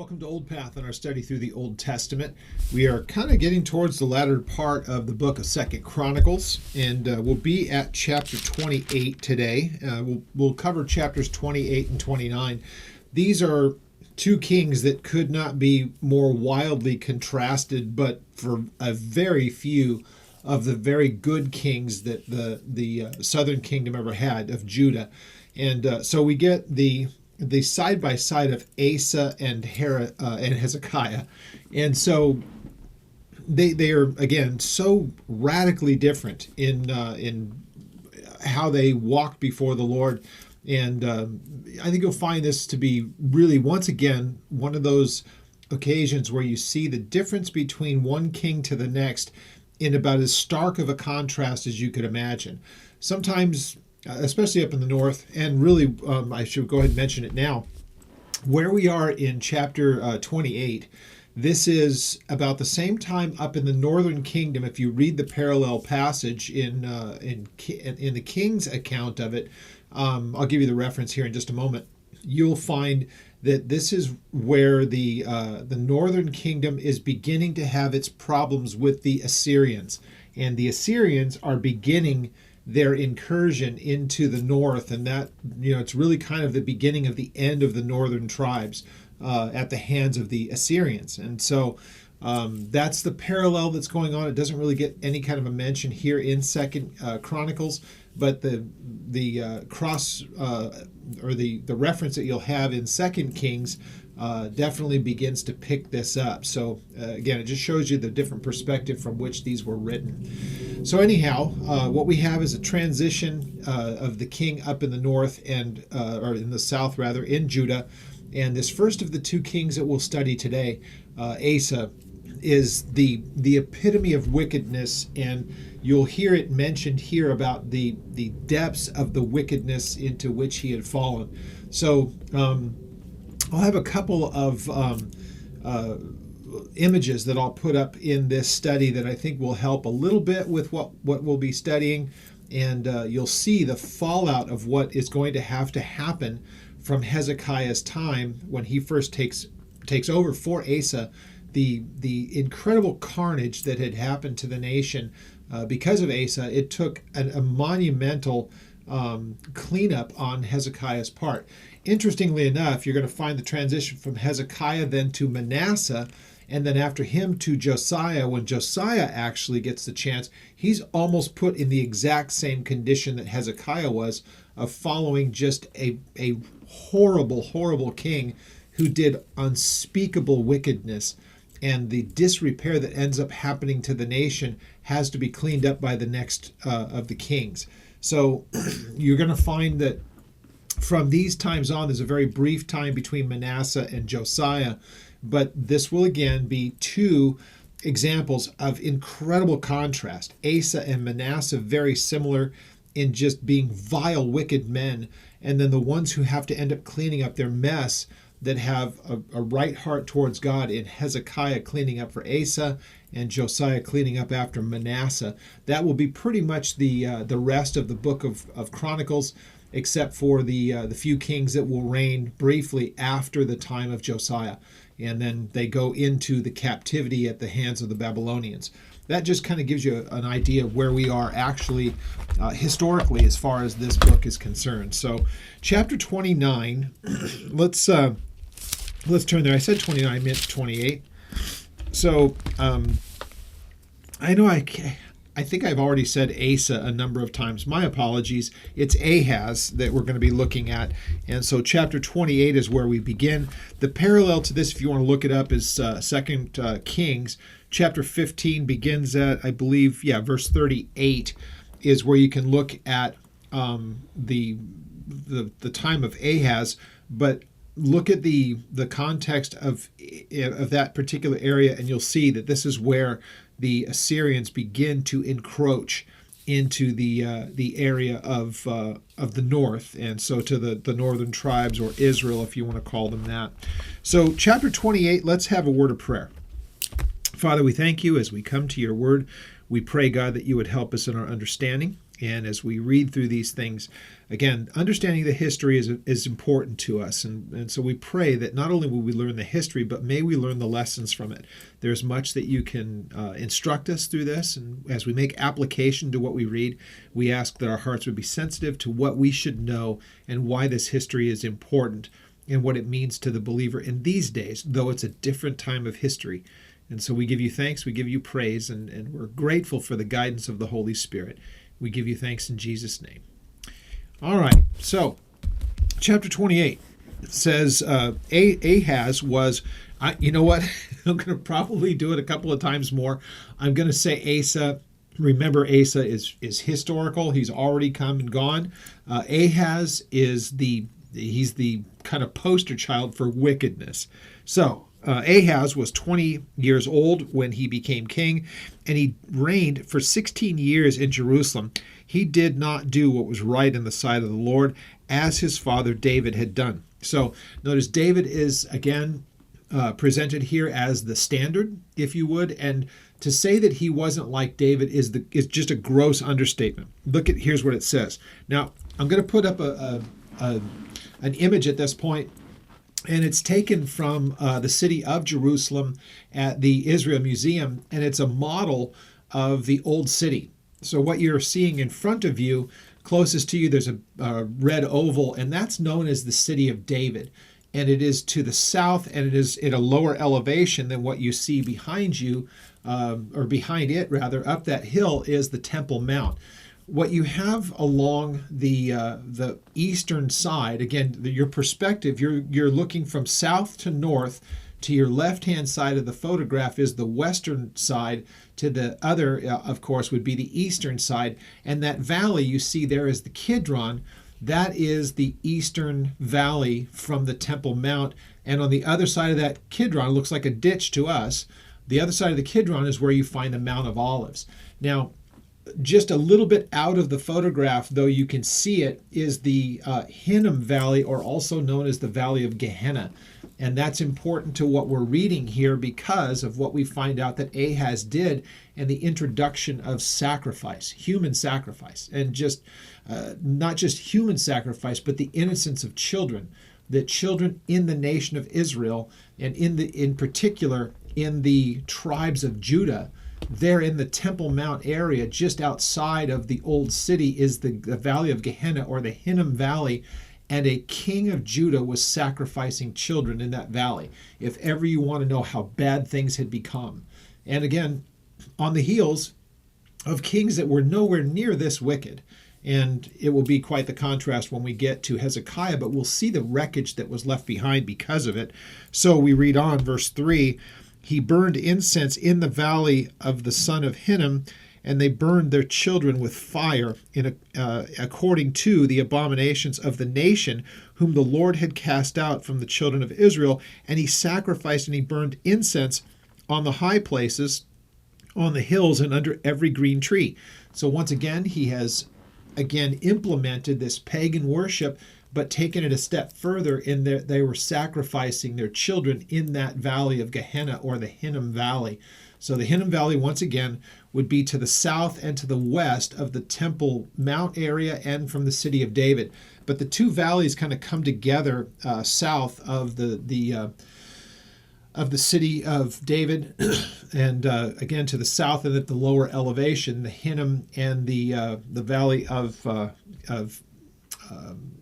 Welcome to Old Path in our study through the Old Testament. We are kind of getting towards the latter part of the book of 2 Chronicles, and we'll be at chapter 28 today. We'll cover chapters 28 and 29. These are two kings that could not be more wildly contrasted, but for a very few of the very good kings that the southern kingdom ever had of Judah. And so we get the side by side of Asa and Hezekiah, and so they are again so radically different in how they walk before the Lord, and I think you'll find this to be really once again one of those occasions where you see the difference between one king to the next in about as stark of a contrast as you could imagine. Sometimes, especially up in the north, and really I should go ahead and mention it now, where we are in chapter 28, this is about the same time up in the northern kingdom. If you read the parallel passage in the king's account of it, I'll give you the reference here in just a moment, you'll find that this is where the northern kingdom is beginning to have its problems with the Assyrians, and the Assyrians are beginning their incursion into the north, and that, it's really kind of the beginning of the end of the northern tribes at the hands of the Assyrians. And so that's the parallel that's going on. It doesn't really get any kind of a mention here in 2 Chronicles, but the cross or the reference that you'll have in 2 Kings definitely begins to pick this up. So again, it just shows you the different perspective from which these were written. So anyhow, what we have is a transition of the king up in the north and or in the south rather, in Judah. And this first of the two kings that we'll study today, Asa, is the epitome of wickedness, and you'll hear it mentioned here about the depths of the wickedness into which he had fallen. So I'll have a couple of images that I'll put up in this study that I think will help a little bit with what we'll be studying, and you'll see the fallout of what is going to have to happen from Hezekiah's time when he first takes over for Asa. The incredible carnage that had happened to the nation because of Asa. It took a monumental cleanup on Hezekiah's part. Interestingly enough, you're going to find the transition from Hezekiah then to Manasseh, and then after him to Josiah. When Josiah actually gets the chance, he's almost put in the exact same condition that Hezekiah was, of following just a horrible, horrible king who did unspeakable wickedness. And the disrepair that ends up happening to the nation has to be cleaned up by the next of the kings. So you're going to find that from these times on, there's a very brief time between Manasseh and Josiah, but this will again be two examples of incredible contrast. Asa and Manasseh very similar in just being vile, wicked men, and then the ones who have to end up cleaning up their mess that have a right heart towards God in Hezekiah cleaning up for Asa and Josiah cleaning up after Manasseh. That will be pretty much the rest of the book of Chronicles, except for the few kings that will reign briefly after the time of Josiah. And then they go into the captivity at the hands of the Babylonians. That just kind of gives you an idea of where we are actually historically as far as this book is concerned. So chapter 29, let's turn there. I said 29, I meant 28. So I know I think I've already said Asa a number of times. My apologies. It's Ahaz that we're going to be looking at. And so chapter 28 is where we begin. The parallel to this, if you want to look it up, is 2 Kings. Chapter 15 begins at, I believe, verse 38 is where you can look at the time of Ahaz, but look at the context of that particular area, and you'll see that this is where the Assyrians begin to encroach into the area of the north, and so to the northern tribes, or Israel, if you want to call them that. So chapter 28, let's have a word of prayer. Father, we thank you as we come to your word. We pray, God, that you would help us in our understanding. And as we read through these things, again, understanding the history is important to us. And so we pray that not only will we learn the history, but may we learn the lessons from it. There's much that you can instruct us through this. And as we make application to what we read, we ask that our hearts would be sensitive to what we should know and why this history is important and what it means to the believer in these days, though it's a different time of history. And so we give you thanks, we give you praise, and we're grateful for the guidance of the Holy Spirit. We give you thanks in Jesus' name. All right, so chapter 28 says Ahaz was, you know what? I'm going to probably do it a couple of times more. I'm going to say Asa. Remember, Asa is historical. He's already come and gone. Ahaz is he's the kind of poster child for wickedness. So Ahaz was 20 years old when he became king, and he reigned for 16 years in Jerusalem. He did not do what was right in the sight of the Lord, as his father David had done. So notice David is again presented here as the standard, if you would, and to say that he wasn't like David is just a gross understatement. Here's what it says. Now I'm going to put up an image at this point. And it's taken from the city of Jerusalem at the Israel Museum, and it's a model of the old city. So what you're seeing in front of you, closest to you, there's a red oval, and that's known as the city of David. And it is to the south, and it is at a lower elevation than what you see behind you, or behind it rather, up that hill is the Temple Mount. What you have along the eastern side, again, your perspective, you're looking from south to north. To your left-hand side of the photograph is the western side. To the other, of course, would be the eastern side. And that valley you see there is the Kidron. That is the eastern valley from the Temple Mount. And on the other side of that Kidron, it looks like a ditch to us. The other side of the Kidron is where you find the Mount of Olives. Now, just a little bit out of the photograph, though you can see it, is the Hinnom Valley, or also known as the Valley of Gehenna. And that's important to what we're reading here because of what we find out that Ahaz did and the introduction of sacrifice, human sacrifice, and just not just human sacrifice, but the innocence of children. The children in the nation of Israel, and in particular in the tribes of Judah, there in the Temple Mount area, just outside of the old city, is the Valley of Gehenna, or the Hinnom Valley, and a king of Judah was sacrificing children in that valley, if ever you want to know how bad things had become. And again, on the heels of kings that were nowhere near this wicked. And it will be quite the contrast when we get to Hezekiah, but we'll see the wreckage that was left behind because of it. So we read on, verse 3, he burned incense in the valley of the son of Hinnom, and they burned their children with fire according to the abominations of the nation whom the Lord had cast out from the children of Israel. And he sacrificed and he burned incense on the high places, on the hills, and under every green tree. So once again, he has implemented this pagan worship, but taken it a step further in that they were sacrificing their children in that valley of Gehenna, or the Hinnom Valley. So the Hinnom Valley, once again, would be to the south and to the west of the Temple Mount area and from the city of David. But the two valleys kind of come together south of the city of David, and again to the south and at the lower elevation, the Hinnom and the valley of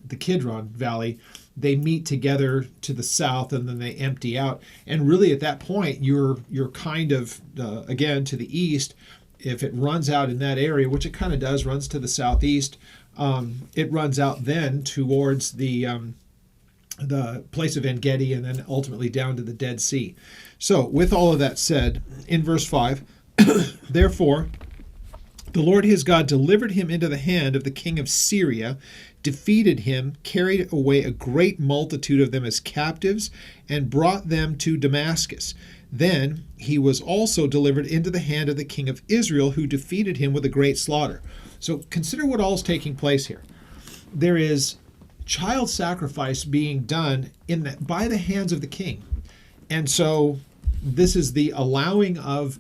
the Kidron Valley, they meet together to the south, and then they empty out. And really, at that point, you're kind of again to the east. If it runs out in that area, which it kind of does, runs to the southeast, it runs out then towards the place of En-Gedi, and then ultimately down to the Dead Sea. So with all of that said, in verse 5, therefore the Lord his God delivered him into the hand of the king of Syria, defeated him, carried away a great multitude of them as captives, and brought them to Damascus. Then he was also delivered into the hand of the king of Israel, who defeated him with a great slaughter. So consider what all is taking place here. There is child sacrifice being done by the hands of the king. And so this is the allowing of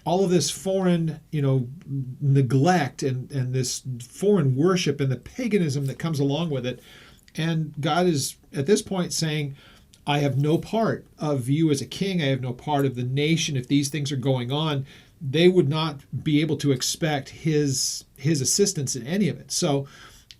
all of this foreign, neglect and this foreign worship and the paganism that comes along with it. And God is at this point saying, I have no part of you as a king. I have no part of the nation. If these things are going on, they would not be able to expect his assistance in any of it. So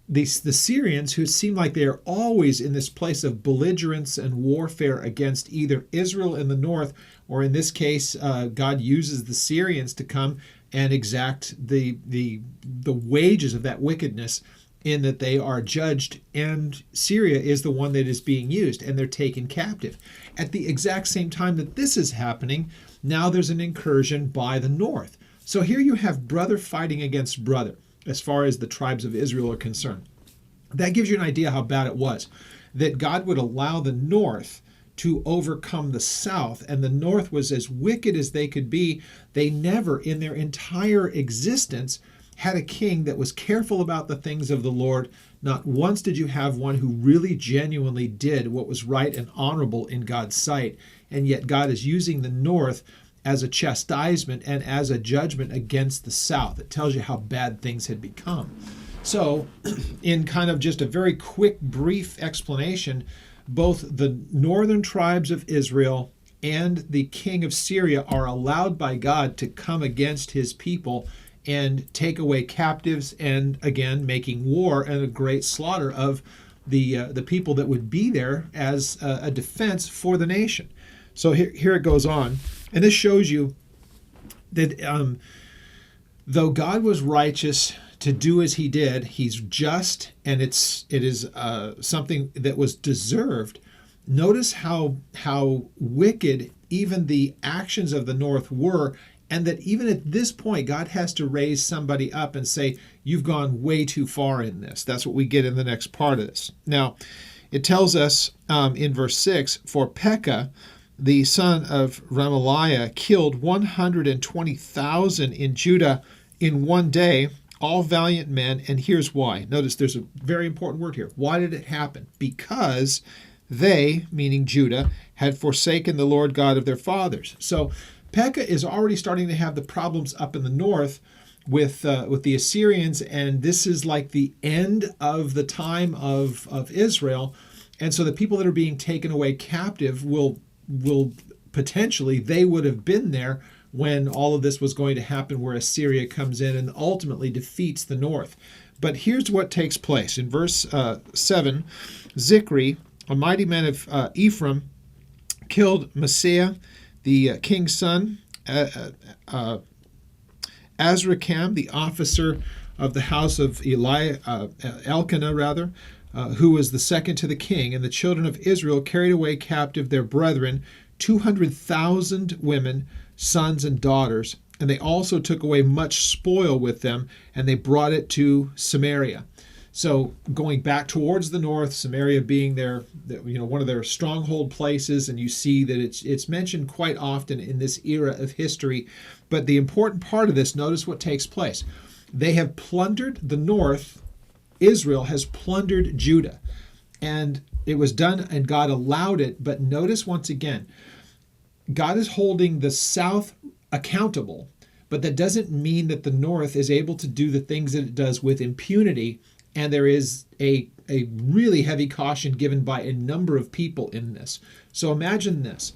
the Syrians, who seem like they are always in this place of belligerence and warfare against either Israel in the north, or in this case, God uses the Syrians to come and exact the wages of that wickedness, in that they are judged, and Syria is the one that is being used, and they're taken captive. At the exact same time that this is happening, now there's an incursion by the north. So here you have brother fighting against brother, as far as the tribes of Israel are concerned. That gives you an idea how bad it was, that God would allow the north to overcome the south, and the north was as wicked as they could be. They never in their entire existence had a king that was careful about the things of the Lord. Not once did you have one who really genuinely did what was right and honorable in God's sight. And yet God is using the north as a chastisement and as a judgment against the south. It tells you how bad things had become. So, in kind of just a very quick, brief explanation, both the northern tribes of Israel and the king of Syria are allowed by God to come against his people and take away captives, and again making war and a great slaughter of the people that would be there as a defense for the nation. So here it goes on, and this shows you that though God was righteous to do as he did, he's just, and it is something that was deserved. Notice how wicked even the actions of the north were. And that even at this point, God has to raise somebody up and say, you've gone way too far in this. That's what we get in the next part of this. Now, it tells us in verse 6, for Pekah, the son of Remaliah, killed 120,000 in Judah in one day, all valiant men. And here's why. Notice there's a very important word here. Why did it happen? Because they, meaning Judah, had forsaken the Lord God of their fathers. So Pekah is already starting to have the problems up in the north with the Assyrians, and this is like the end of the time of Israel. And so the people that are being taken away captive will potentially, they would have been there when all of this was going to happen, where Assyria comes in and ultimately defeats the north. But here's what takes place. In verse 7, Zikri, a mighty man of Ephraim, killed Messiah, the king's son, Azrikam, the officer of the house of Elkanah, who was the second to the king. And the children of Israel carried away captive their brethren, 200,000 women, sons, and daughters. And they also took away much spoil with them, and they brought it to Samaria. So going back towards the north, Samaria being their, one of their stronghold places, and you see that it's mentioned quite often in this era of history. But the important part of this, notice what takes place. They have plundered the north. Israel has plundered Judah, and it was done, and God allowed it. But notice once again, God is holding the south accountable, but that doesn't mean that the north is able to do the things that it does with impunity. And there is a really heavy caution given by a number of people in this. So imagine this.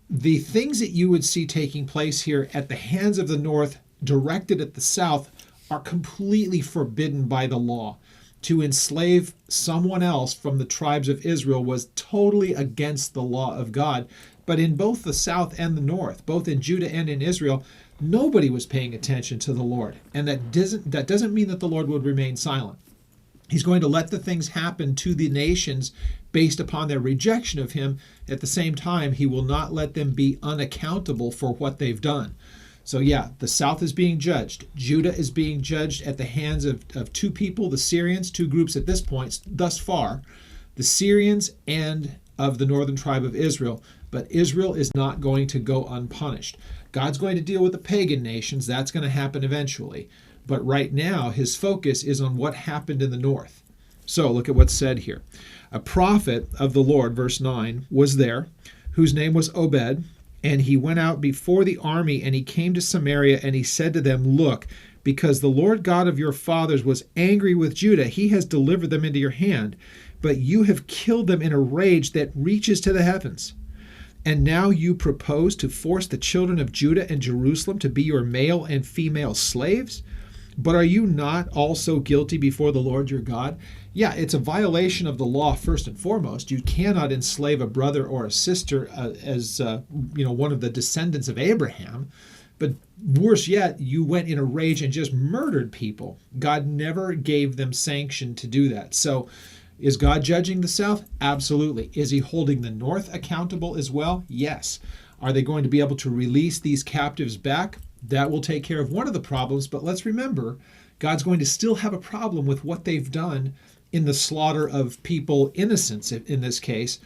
The things that you would see taking place here at the hands of the north directed at the south are completely forbidden by the law. To enslave someone else from the tribes of Israel was totally against the law of God. But in both the south and the north, both in Judah and in Israel, nobody was paying attention to the Lord. And that doesn't mean that the Lord would remain silent. He's going to let the things happen to the nations based upon their rejection of him. At the same time, he will not let them be unaccountable for what they've done. So yeah, the south is being judged. Judah is being judged at the hands of two people, the Syrians, two groups at this point thus far, the Syrians and of the northern tribe of Israel. But Israel is not going to go unpunished. God's going to deal with the pagan nations. That's going to happen eventually. But right now, his focus is on what happened in the north. So look at what's said here. A prophet of the Lord, verse 9, was there, whose name was Obed, And he went out before the army, and he came to Samaria, and he said to them, Look, because the Lord God of your fathers was angry with Judah, he has delivered them into your hand, but you have killed them in a rage that reaches to the heavens. And now you propose to force the children of Judah and Jerusalem to be your male and female slaves? But are you not also guilty before the Lord your God? Yeah, it's a violation of the law first and foremost. You cannot enslave a brother or a sister as one of the descendants of Abraham. But worse yet, you went in a rage and just murdered people. God never gave them sanction to do that. So is God judging the south? Absolutely. Is he holding the north accountable as well? Yes. Are they going to be able to release these captives back? That will take care of one of the problems, but let's remember, God's going to still have a problem with what they've done in the slaughter of people, innocents in this case,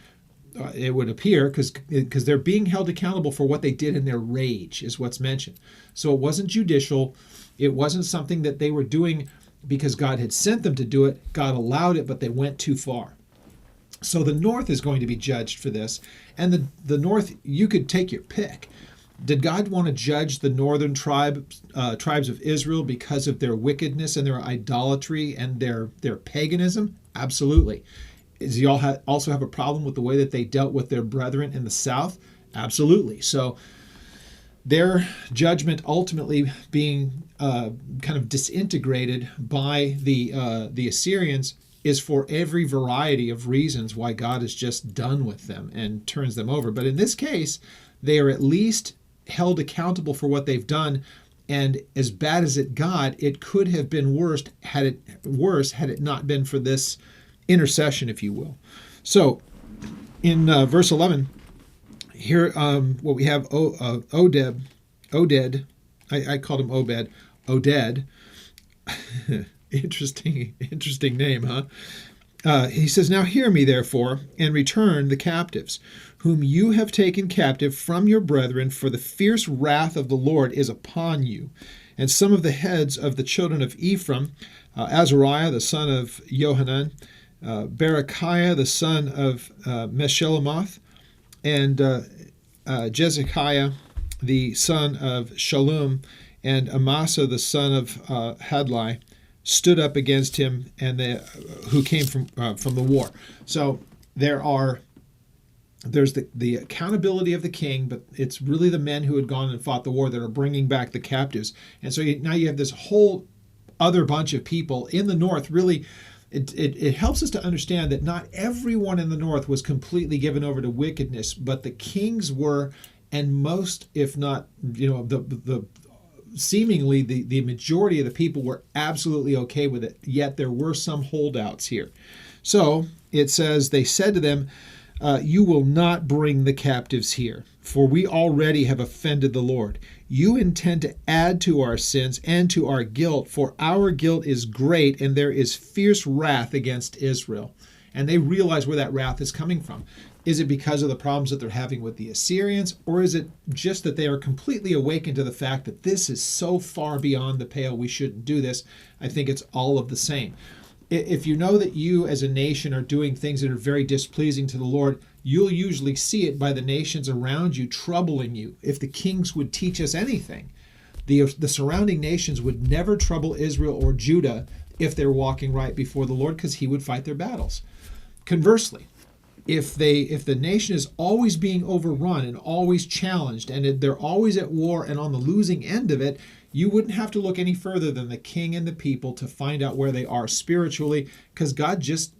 it would appear, because they're being held accountable for what they did in their rage, is what's mentioned. So it wasn't judicial. It wasn't something that they were doing because God had sent them to do it. God allowed it, but they went too far. So the north is going to be judged for this. And the north, you could take your pick. Did God want to judge the northern tribes of Israel because of their wickedness and their idolatry and their paganism? Absolutely. Does he also have a problem with the way that they dealt with their brethren in the south? Absolutely. So their judgment ultimately being kind of disintegrated by the Assyrians is for every variety of reasons why God is just done with them and turns them over. But in this case, they are at least held accountable for what they've done, and as bad as it got, it could have been worse had it not been for this intercession, if you will. So in verse 11 here, what we have, Oded, I called him Obed, Oded. Interesting name, huh? He says, Now hear me, therefore, and return the captives, whom you have taken captive from your brethren, for the fierce wrath of the Lord is upon you. And some of the heads of the children of Ephraim, Azariah the son of Johanan, Berechiah the son of Meshillemoth, and Hezekiah the son of Shallum, and Amasa the son of Hadlai, stood up against him, and who came from the war. So there's the accountability of the king, but it's really the men who had gone and fought the war that are bringing back the captives. And so now you have this whole other bunch of people in the north. Really, it helps us to understand that not everyone in the north was completely given over to wickedness, but the kings were, and most, if not, the seemingly the majority of the people were absolutely okay with it, yet there were some holdouts here. So it says, they said to them, you will not bring the captives here, for we already have offended the Lord. You intend to add to our sins and to our guilt, for our guilt is great, and there is fierce wrath against Israel. And they realize where that wrath is coming from. Is it because of the problems that they're having with the Assyrians, or is it just that they are completely awakened to the fact that this is so far beyond the pale, we shouldn't do this? I think it's all of the same. If you know that you as a nation are doing things that are very displeasing to the Lord, you'll usually see it by the nations around you troubling you. If the kings would teach us anything, the surrounding nations would never trouble Israel or Judah if they're walking right before the Lord, because he would fight their battles. Conversely, if the nation is always being overrun and always challenged, and they're always at war and on the losing end of it, you wouldn't have to look any further than the king and the people to find out where they are spiritually, because God just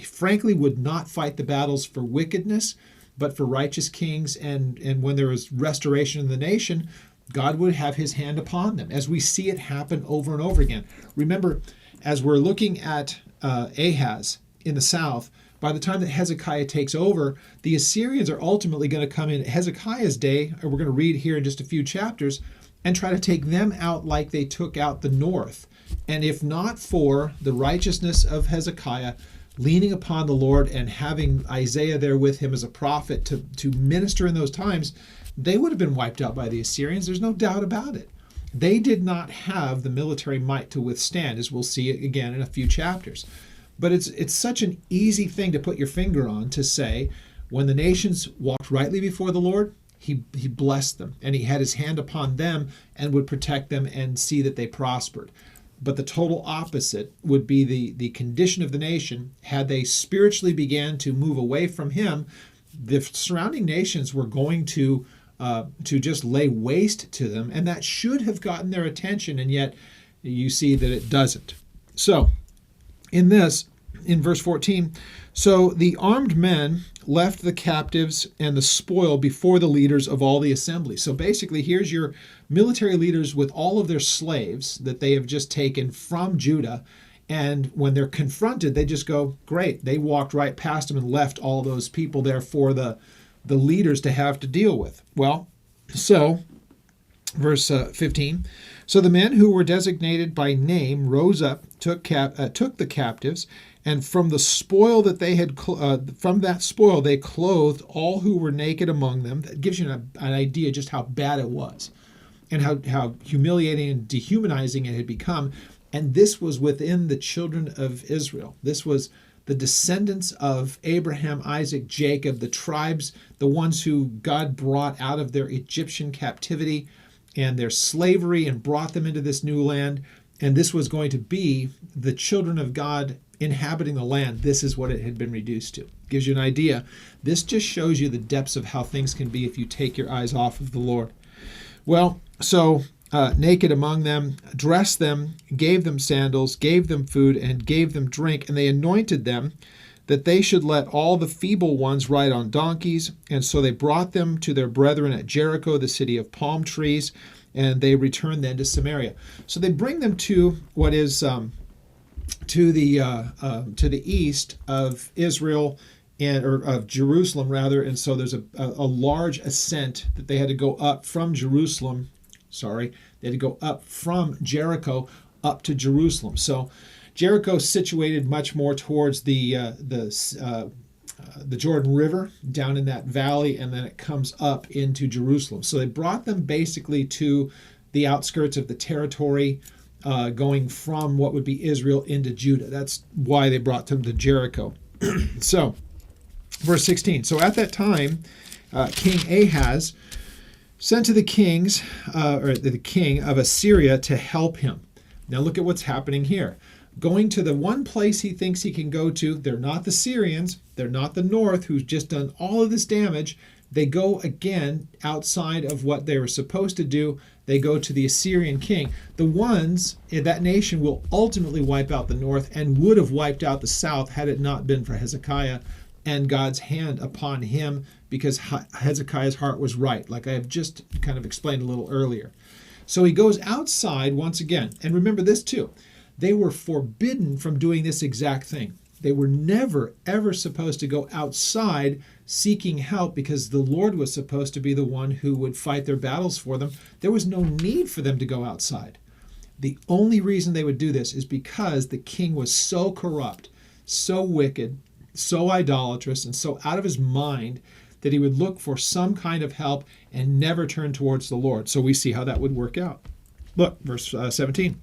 frankly would not fight the battles for wickedness, but for righteous kings. And when there is restoration in the nation, God would have his hand upon them, as we see it happen over and over again. Remember, as we're looking at Ahaz in the south, by the time that Hezekiah takes over, the Assyrians are ultimately going to come in Hezekiah's day, or we're going to read here in just a few chapters, and try to take them out like they took out the north. And if not for the righteousness of Hezekiah, leaning upon the Lord and having Isaiah there with him as a prophet to minister in those times, they would have been wiped out by the Assyrians. There's no doubt about it. They did not have the military might to withstand, as we'll see again in a few chapters. But it's such an easy thing to put your finger on, to say, when the nations walked rightly before the Lord, he blessed them, and he had his hand upon them and would protect them and see that they prospered. But the total opposite would be the condition of the nation. Had they spiritually began to move away from him, the surrounding nations were going to just lay waste to them, and that should have gotten their attention, and yet you see that it doesn't. So in verse 14, so the armed men left the captives and the spoil before the leaders of all the assembly. So basically, here's your military leaders with all of their slaves that they have just taken from Judah. And when they're confronted, they just go, great. They walked right past them and left all those people there for the leaders to have to deal with. Well, so verse 15. So the men who were designated by name rose up, took the captives, and from the spoil that they had, from that spoil they clothed all who were naked among them. That gives you an idea just how bad it was, and how humiliating and dehumanizing it had become. And this was within the children of Israel. This was the descendants of Abraham, Isaac, Jacob, the tribes, the ones who God brought out of their Egyptian captivity and their slavery and brought them into this new land. And this was going to be the children of God inhabiting the land. This is what it had been reduced to. Gives you an idea. This just shows you the depths of how things can be if you take your eyes off of the Lord. Well, so naked among them, dressed them, gave them sandals, gave them food, and gave them drink, and they anointed them that they should let all the feeble ones ride on donkeys. And so they brought them to their brethren at Jericho, the city of palm trees, and they returned then to Samaria. So they bring them to what is to the east of Israel, or of Jerusalem rather. And so there's a large ascent that they had to go up from Jerusalem. They had to go up from Jericho up to Jerusalem. So Jericho is situated much more towards the Jordan River, down in that valley, and then it comes up into Jerusalem. So they brought them basically to the outskirts of the territory, going from what would be Israel into Judah. That's why they brought them to Jericho. So, verse 16. So at that time, King Ahaz sent to the kings, or the king of Assyria, to help him. Now look at what's happening here. Going to the one place he thinks he can go to. They're not the Syrians. They're not the north, who's just done all of this damage. They go again outside of what they were supposed to do. They go to the Assyrian king. The ones, that nation will ultimately wipe out the north and would have wiped out the south had it not been for Hezekiah and God's hand upon him, because Hezekiah's heart was right, like I have just kind of explained a little earlier. So he goes outside once again. And remember this too. They were forbidden from doing this exact thing. They were never, ever supposed to go outside seeking help, because the Lord was supposed to be the one who would fight their battles for them. There was no need for them to go outside. The only reason they would do this is because the king was so corrupt, so wicked, so idolatrous, and so out of his mind that he would look for some kind of help and never turn towards the Lord. So we see how that would work out. Look, verse 17.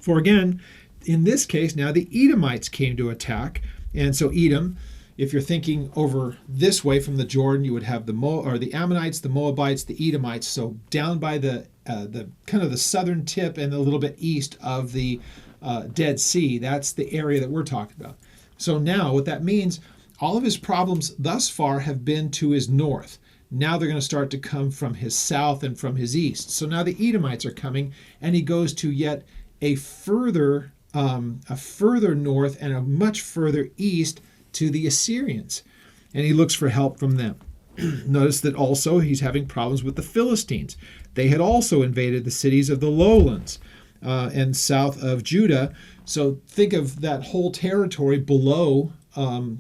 For again, in this case, now the Edomites came to attack. And so Edom, if you're thinking over this way from the Jordan, you would have the Ammonites, the Moabites, the Edomites. So down by the kind of the southern tip and a little bit east of the Dead Sea. That's the area that we're talking about. So now what that means, all of his problems thus far have been to his north. Now they're going to start to come from his south and from his east. So now the Edomites are coming, and he goes to yet a further north and a much further east to the Assyrians, and he looks for help from them. Notice that also he's having problems with the Philistines. They had also invaded the cities of the lowlands and south of Judah. So think of that whole territory below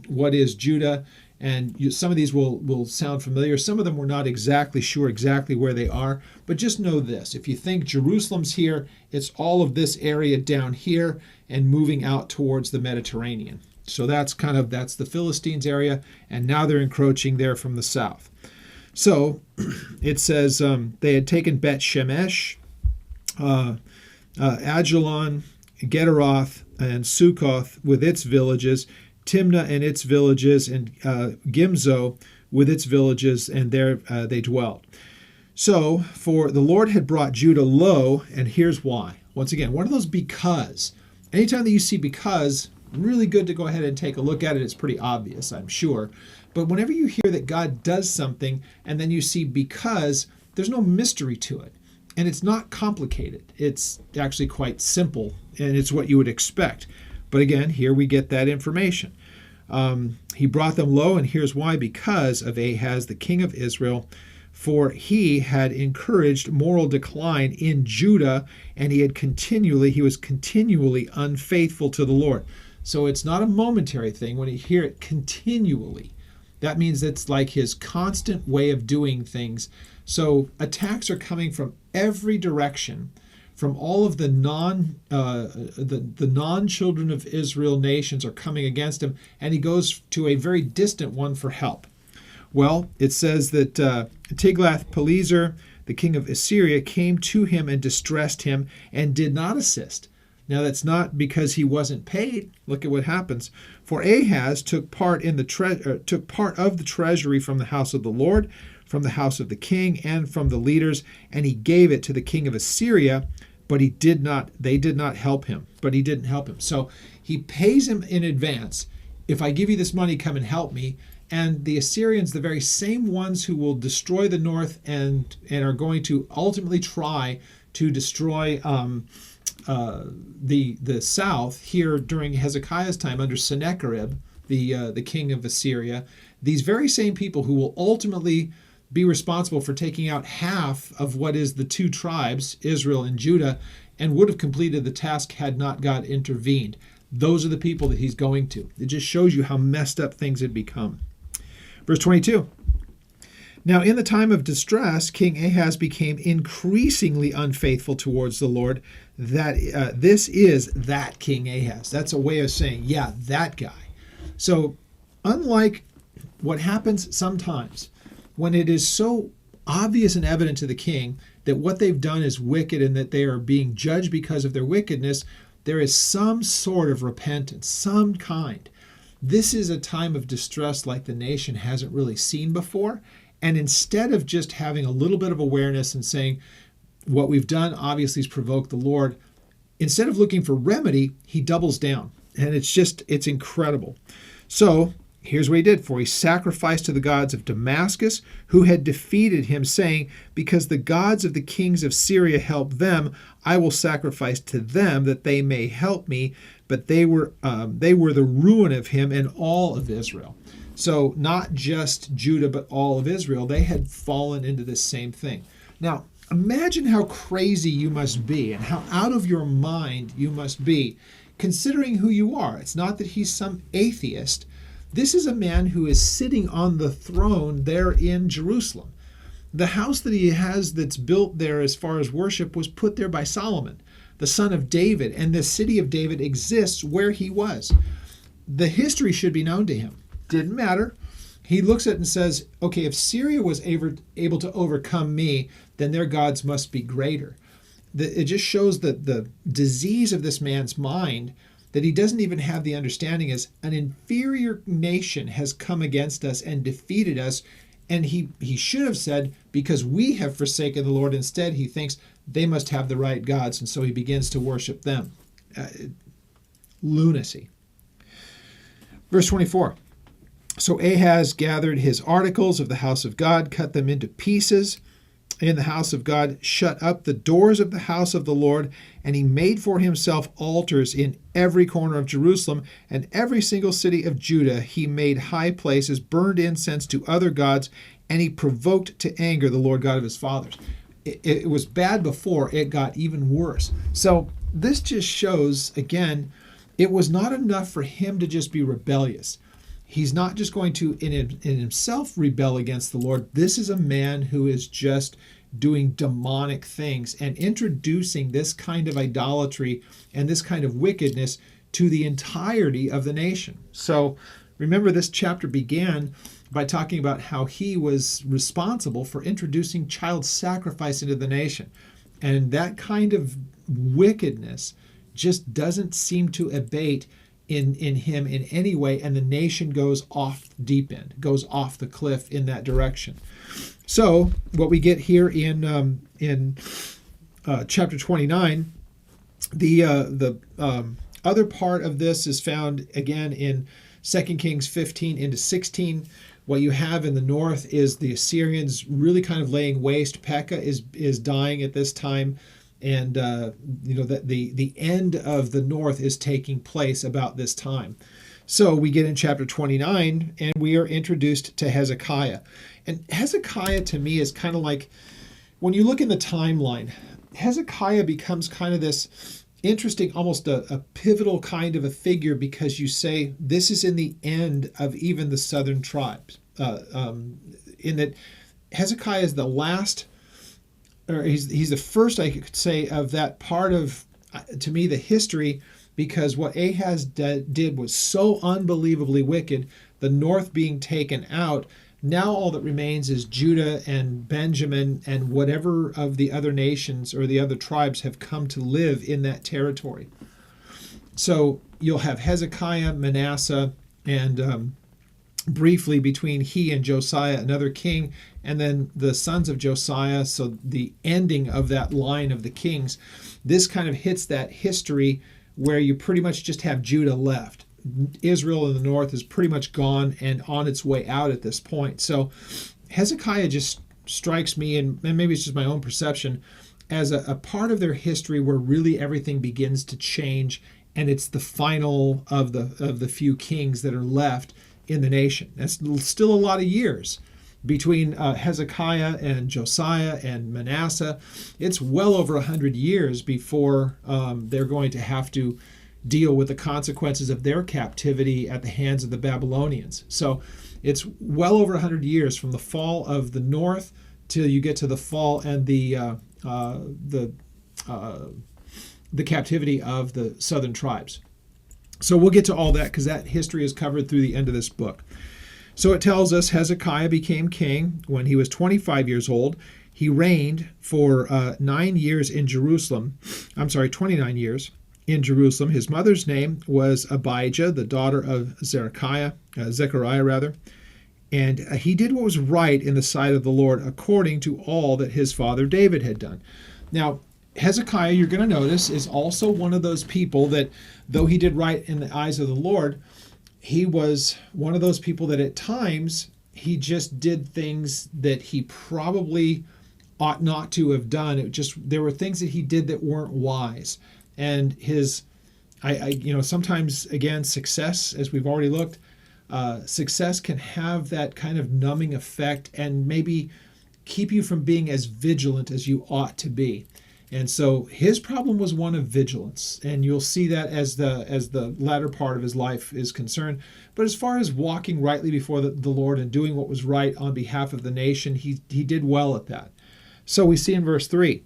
what is Judah. And some of these will sound familiar. Some of them we're not exactly sure exactly where they are. But just know this. If you think Jerusalem's here, it's all of this area down here and moving out towards the Mediterranean. So that's the Philistines area. And now they're encroaching there from the south. So it says they had taken Bet Shemesh, Ajalon, Gederoth, and Sukkoth with its villages, Timnah and its villages, and Gimzo with its villages, and there they dwelt. So, for the Lord had brought Judah low, and here's why. Once again, one of those because. Anytime that you see because, really good to go ahead and take a look at it. It's pretty obvious, I'm sure. But whenever you hear that God does something, and then you see because, there's no mystery to it. And it's not complicated. It's actually quite simple, and it's what you would expect. But again, here we get that information. He brought them low, and here's why. Because of Ahaz, the king of Israel, for he had encouraged moral decline in Judah, and he was continually unfaithful to the Lord. So it's not a momentary thing. When you hear it continually, that means it's like his constant way of doing things. So attacks are coming from every direction, from all of the non-children of Israel nations are coming against him, and he goes to a very distant one for help. Well, it says that Tiglath-Pileser, the king of Assyria, came to him and distressed him and did not assist. Now, that's not because he wasn't paid. Look at what happens. For Ahaz took part of the treasury from the house of the Lord, from the house of the king, and from the leaders, and he gave it to the king of Assyria, but they did not help him. So he pays him in advance. If I give you this money, come and help me. And the Assyrians, the very same ones who will destroy the north and are going to ultimately try to destroy the south here during Hezekiah's time under Sennacherib, the king of Assyria, these very same people who will ultimately be responsible for taking out half of what is the two tribes, Israel and Judah, and would have completed the task had not God intervened. Those are the people that he's going to. It just shows you how messed up things had become. Verse 22. Now in the time of distress, King Ahaz became increasingly unfaithful towards the Lord. This is that King Ahaz. That's a way of saying, yeah, that guy. So unlike what happens sometimes, when it is so obvious and evident to the king that what they've done is wicked and that they are being judged because of their wickedness, there is some sort of repentance, some kind. This is a time of distress like the nation hasn't really seen before. And instead of just having a little bit of awareness and saying, what we've done obviously has provoked the Lord, instead of looking for remedy, he doubles down. And it's incredible. So here's what he did. For he sacrificed to the gods of Damascus, who had defeated him, saying, because the gods of the kings of Syria helped them, I will sacrifice to them that they may help me. But they were the ruin of him and all of Israel. So not just Judah, but all of Israel. They had fallen into this same thing. Now, imagine how crazy you must be and how out of your mind you must be, considering who you are. It's not that he's some atheist. This is a man who is sitting on the throne there in Jerusalem. The house that he has that's built there as far as worship was put there by Solomon, the son of David, and the city of David exists where he was. The history should be known to him. Didn't matter. He looks at it and says, okay, if Syria was able to overcome me, then their gods must be greater. It just shows that the disease of this man's mind, that he doesn't even have the understanding is an inferior nation has come against us and defeated us. And he should have said, because we have forsaken the Lord. Instead, he thinks they must have the right gods. And so he begins to worship them. Lunacy. Verse 24. So Ahaz gathered his articles of the house of God, cut them into pieces in the house of God, shut up the doors of the house of the Lord, and he made for himself altars in every corner of Jerusalem and every single city of Judah. He made high places, burned incense to other gods, and he provoked to anger the Lord God of his fathers. It was bad before, it got even worse. So this just shows, again, it was not enough for him to just be rebellious. He's not just going to, in himself, rebel against the Lord. This is a man who is just doing demonic things and introducing this kind of idolatry and this kind of wickedness to the entirety of the nation. So remember, this chapter began by talking about how he was responsible for introducing child sacrifice into the nation. And that kind of wickedness just doesn't seem to abate in him in any way, and the nation goes off the deep end, goes off the cliff in that direction. So what we get here in chapter 29, the other part of this is found again in 2 Kings 15 into 16. What you have in the north is the Assyrians really kind of laying waste. Pekah is dying at this time, and the end of the north is taking place about this time. So we get in chapter 29, and we are introduced to Hezekiah. And Hezekiah, to me, is kind of like, when you look in the timeline, Hezekiah becomes kind of this interesting, almost a pivotal kind of a figure, because you say this is in the end of even the southern tribes. In that Hezekiah is the last, or he's the first, I could say, of that part of, to me, the history, because what Ahaz did was so unbelievably wicked, the north being taken out. Now all that remains is Judah and Benjamin and whatever of the other nations or the other tribes have come to live in that territory. So you'll have Hezekiah, Manasseh, and briefly between he and Josiah, another king, and then the sons of Josiah, so the ending of that line of the kings. This kind of hits that history where you pretty much just have Judah left. Israel in the north is pretty much gone and on its way out at this point. So Hezekiah just strikes me, and maybe it's just my own perception, as a part of their history where really everything begins to change, and it's the final of the few kings that are left in the nation. That's still a lot of years between Hezekiah and Josiah and Manasseh. It's well over 100 years before they're going to have to deal with the consequences of their captivity at the hands of the Babylonians. So it's well over 100 years from the fall of the north till you get to the fall and the captivity of the southern tribes. So we'll get to all that because that history is covered through the end of this book. So it tells us Hezekiah became king when he was 25 years old. He reigned for 9 years in Jerusalem. 29 years in Jerusalem. His mother's name was Abijah, the daughter of Zechariah. And he did what was right in the sight of the Lord according to all that his father David had done. Now, Hezekiah, you're going to notice, is also one of those people that, though he did right in the eyes of the Lord, he was one of those people that at times he just did things that he probably ought not to have done. There were things that he did that weren't wise. And sometimes, again, success, as we've already looked, success can have that kind of numbing effect and maybe keep you from being as vigilant as you ought to be. And so his problem was one of vigilance, and you'll see that as the latter part of his life is concerned. But as far as walking rightly before the Lord and doing what was right on behalf of the nation, he did well at that. So we see in verse 3,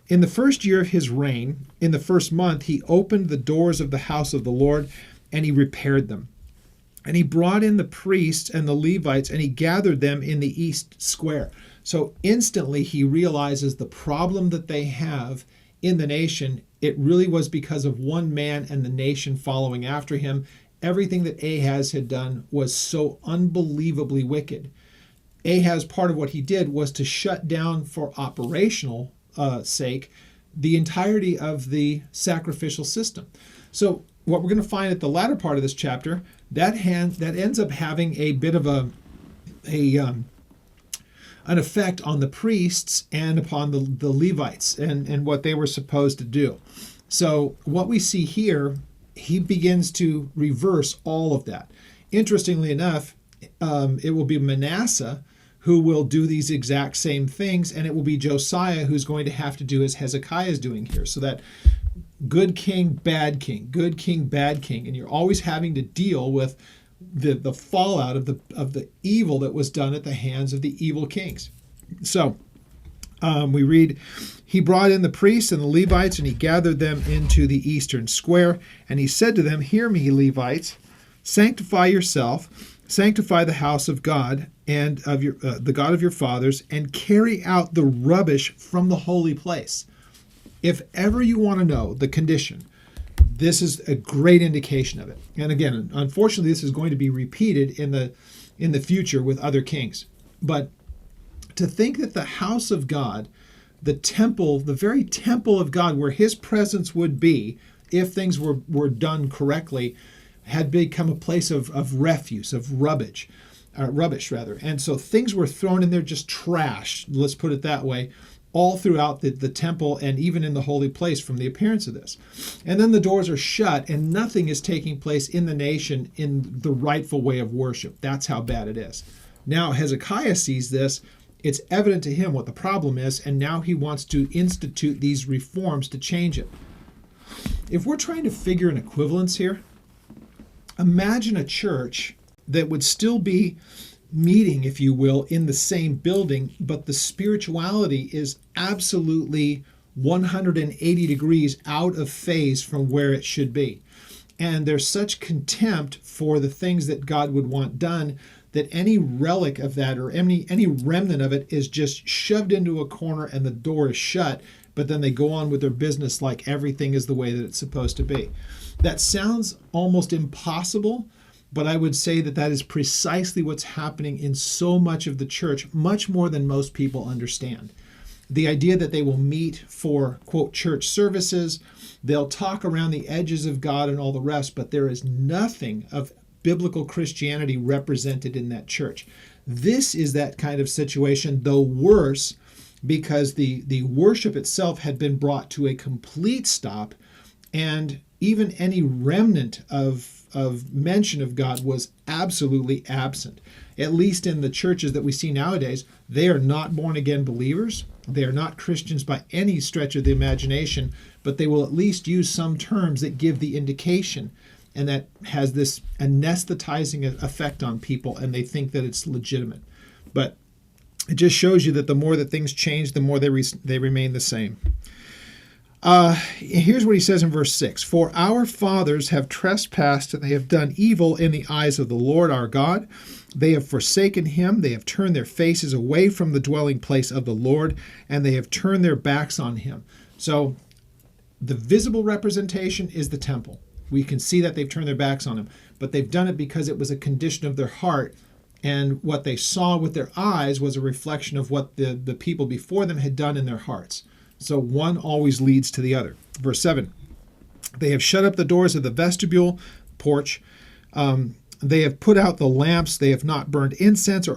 in the first year of his reign, in the first month, he opened the doors of the house of the Lord, and he repaired them. And he brought in the priests and the Levites, and he gathered them in the east square. So instantly he realizes the problem that they have in the nation. It really was because of one man and the nation following after him. Everything that Ahaz had done was so unbelievably wicked. Ahaz, part of what he did was to shut down for operational sake the entirety of the sacrificial system. So what we're going to find at the latter part of this chapter, that ends up having a bit of an effect on the priests and upon the Levites and what they were supposed to do. So what we see here, he begins to reverse all of that. Interestingly enough, it will be Manasseh who will do these exact same things, and it will be Josiah who's going to have to do as Hezekiah is doing here. So that good king, bad king, good king, bad king, and you're always having to deal with the fallout of the evil that was done at the hands of the evil kings. So we read, he brought in the priests and the Levites, and he gathered them into the eastern square, and he said to them, hear me, Levites, sanctify yourself, sanctify the house of God and of your the God of your fathers, and carry out the rubbish from the holy place. If ever you want to know the condition, this is a great indication of it. And again, unfortunately, this is going to be repeated in the future with other kings. But to think that the house of God, the temple, the very temple of God where his presence would be if things were done correctly, had become a place of refuse, of rubbish rather. And so things were thrown in there, just trash, let's put it that way, all throughout the temple and even in the holy place from the appearance of this. And then the doors are shut and nothing is taking place in the nation in the rightful way of worship. That's how bad it is. Now Hezekiah sees this. It's evident to him what the problem is, and now he wants to institute these reforms to change it. If we're trying to figure an equivalence here, imagine a church that would still be meeting, if you will, in the same building, but the spirituality is absolutely 180 degrees out of phase from where it should be. And there's such contempt for the things that God would want done that any relic of that or any remnant of it is just shoved into a corner and the door is shut, but then they go on with their business like everything is the way that it's supposed to be. That sounds almost impossible, but I would say that that is precisely what's happening in so much of the church, much more than most people understand. The idea that they will meet for, quote, church services, they'll talk around the edges of God and all the rest, but there is nothing of biblical Christianity represented in that church. This is that kind of situation, though worse, because the worship itself had been brought to a complete stop, and even any remnant of mention of God was absolutely absent. At least in the churches that we see nowadays, they are not born-again believers. They are not Christians by any stretch of the imagination, but they will at least use some terms that give the indication, and that has this anesthetizing effect on people, and they think that it's legitimate. But it just shows you that the more that things change, the more they remain the same. Here's what he says in verse 6. For our fathers have trespassed, and they have done evil in the eyes of the Lord our God. They have forsaken him. They have turned their faces away from the dwelling place of the Lord, and they have turned their backs on him. So the visible representation is the temple. We can see that they've turned their backs on him, but they've done it because it was a condition of their heart, and what they saw with their eyes was a reflection of what the people before them had done in their hearts. So one always leads to the other. Verse 7, they have shut up the doors of the vestibule porch. They have put out the lamps. They have not burned incense or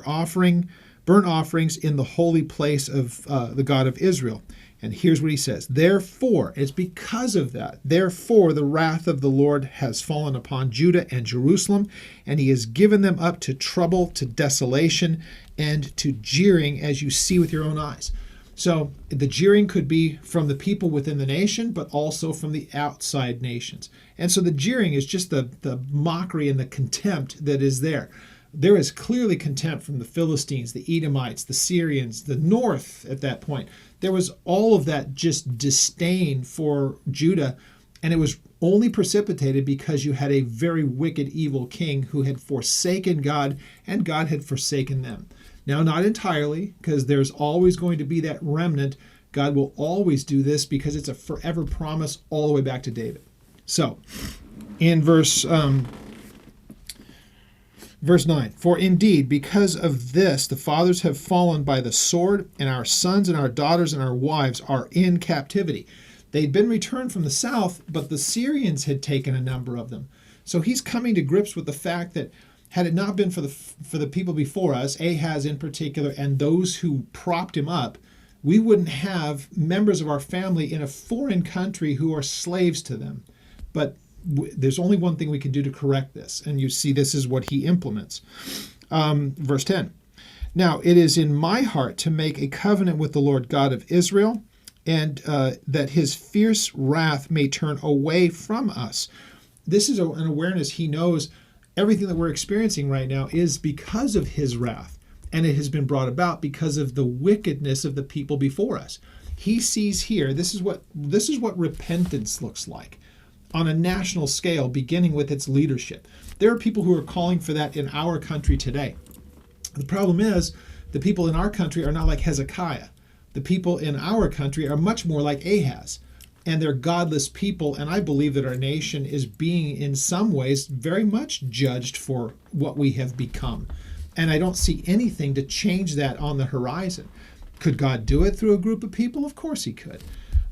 burnt offerings in the holy place of the God of Israel. And here's what he says. Therefore, it's because of that. Therefore, the wrath of the Lord has fallen upon Judah and Jerusalem, and he has given them up to trouble, to desolation, and to jeering, as you see with your own eyes. So the jeering could be from the people within the nation, but also from the outside nations. And so the jeering is just the mockery and the contempt that is there. There is clearly contempt from the Philistines, the Edomites, the Syrians, the north at that point. There was all of that just disdain for Judah, and it was only precipitated because you had a very wicked, evil king who had forsaken God, and God had forsaken them. Now, not entirely, because there's always going to be that remnant. God will always do this because it's a forever promise all the way back to David. So, in verse 9, for indeed, because of this, the fathers have fallen by the sword, and our sons and our daughters and our wives are in captivity. They'd been returned from the south, but the Syrians had taken a number of them. So he's coming to grips with the fact that had it not been for the people before us, Ahaz in particular, and those who propped him up, we wouldn't have members of our family in a foreign country who are slaves to them. But there's only one thing we can do to correct this, and you see this is what he implements. Verse 10, now it is in my heart to make a covenant with the Lord God of Israel, and that his fierce wrath may turn away from us. This is an awareness. He knows everything that we're experiencing right now is because of his wrath, and it has been brought about because of the wickedness of the people before us. He sees here, this is what repentance looks like on a national scale, beginning with its leadership. There are people who are calling for that in our country today. The problem is the people in our country are not like Hezekiah. The people in our country are much more like Ahaz. and they're godless people. And I believe that our nation is being, in some ways, very much judged for what we have become. And I don't see anything to change that on the horizon. Could God do it through a group of people? Of course he could.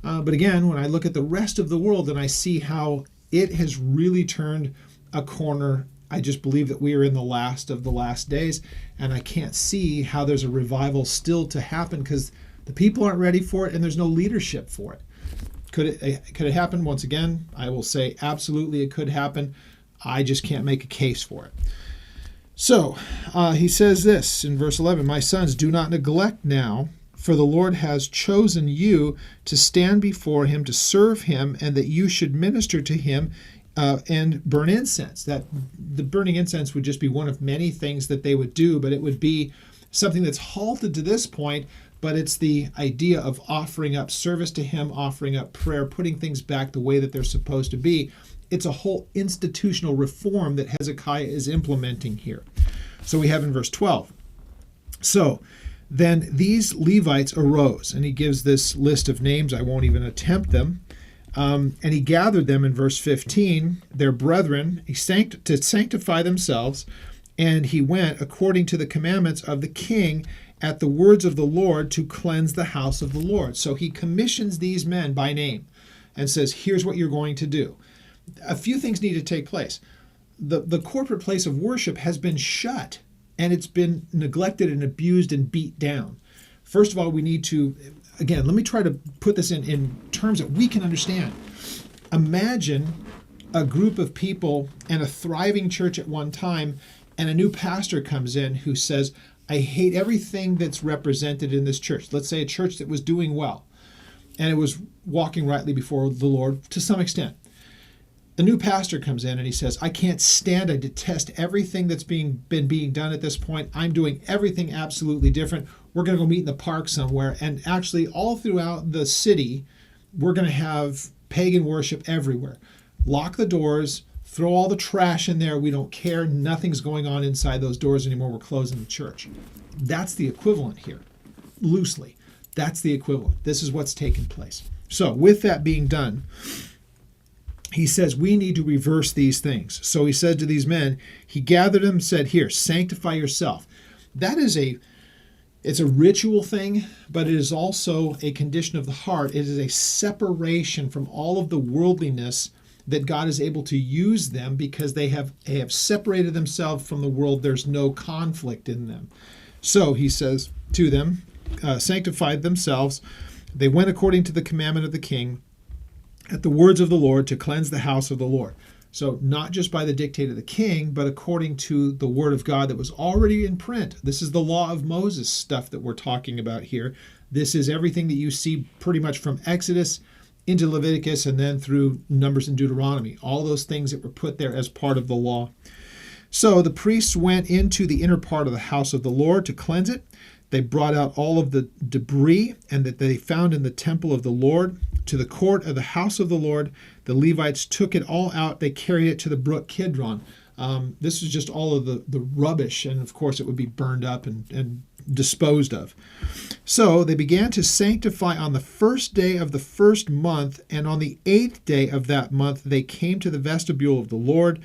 But again, when I look at the rest of the world and I see how it has really turned a corner, I just believe that we are in the last of the last days, and I can't see how there's a revival still to happen because the people aren't ready for it and there's no leadership for it. Could it happen? Once again, I will say absolutely it could happen. I just can't make a case for it. So he says this in verse 11, "My sons, do not neglect now, for the Lord has chosen you to stand before him, to serve him, and that you should minister to him and burn incense." That the burning incense would just be one of many things that they would do, but it would be something that's halted to this point, but it's the idea of offering up service to him, offering up prayer, putting things back the way that they're supposed to be. It's a whole institutional reform that Hezekiah is implementing here. So we have in verse 12. "So then these Levites arose," and he gives this list of names. I won't even attempt them. "And he gathered them," in verse 15, "their brethren, to sanctify themselves, and he went according to the commandments of the king at the words of the Lord to cleanse the house of the Lord." So he commissions these men by name and says, here's what you're going to do. A few things need to take place. The corporate place of worship has been shut, and it's been neglected and abused and beat down. First of all, we need to, again, let me try to put this in terms that we can understand. Imagine a group of people and a thriving church at one time, and a new pastor comes in who says, I hate everything that's represented in this church. Let's say a church that was doing well, and it was walking rightly before the Lord to some extent. A new pastor comes in and he says, I can't stand, I detest everything that's been being done at this point. I'm doing everything absolutely different. We're going to go meet in the park somewhere. And actually, all throughout the city, we're going to have pagan worship everywhere. Lock the doors, throw all the trash in there. We don't care. Nothing's going on inside those doors anymore. We're closing the church. That's the equivalent here, loosely. That's the equivalent. This is what's taken place. So with that being done, he says, we need to reverse these things. So he said to these men, he gathered them and said, here, sanctify yourself. That is it's a ritual thing, but it is also a condition of the heart. It is a separation from all of the worldliness that God is able to use them because they have separated themselves from the world. There's no conflict in them. So he says to them, sanctified themselves. They went according to the commandment of the king at the words of the Lord to cleanse the house of the Lord. So not just by the dictate of the king, but according to the word of God that was already in print. This is the law of Moses stuff that we're talking about here. This is everything that you see pretty much from Exodus into Leviticus and then through Numbers and Deuteronomy. All those things that were put there as part of the law. So the priests went into the inner part of the house of the Lord to cleanse it. They brought out all of the debris and that they found in the temple of the Lord to the court of the house of the Lord. The Levites took it all out. They carried it to the brook Kidron. This is just all of the rubbish, and of course it would be burned up and disposed of. So they began to sanctify on the first day of the first month, and on the 8th day of that month they came to the vestibule of the Lord.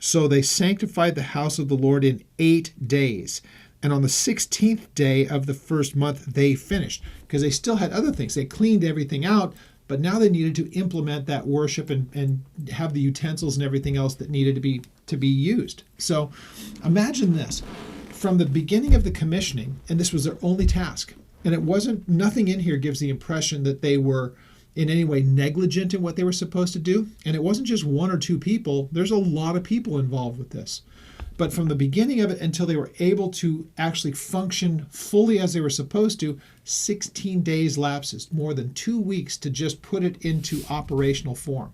So they sanctified the house of the Lord in 8 days. And on the 16th day of the first month, they finished because they still had other things. They cleaned everything out, but now they needed to implement that worship and have the utensils and everything else that needed to be used. So imagine this. From the beginning of the commissioning, and this was their only task, and nothing in here gives the impression that they were in any way negligent in what they were supposed to do. And it wasn't just one or two people. There's a lot of people involved with this. But from the beginning of it until they were able to actually function fully as they were supposed to, 16 days lapses, more than 2 weeks to just put it into operational form.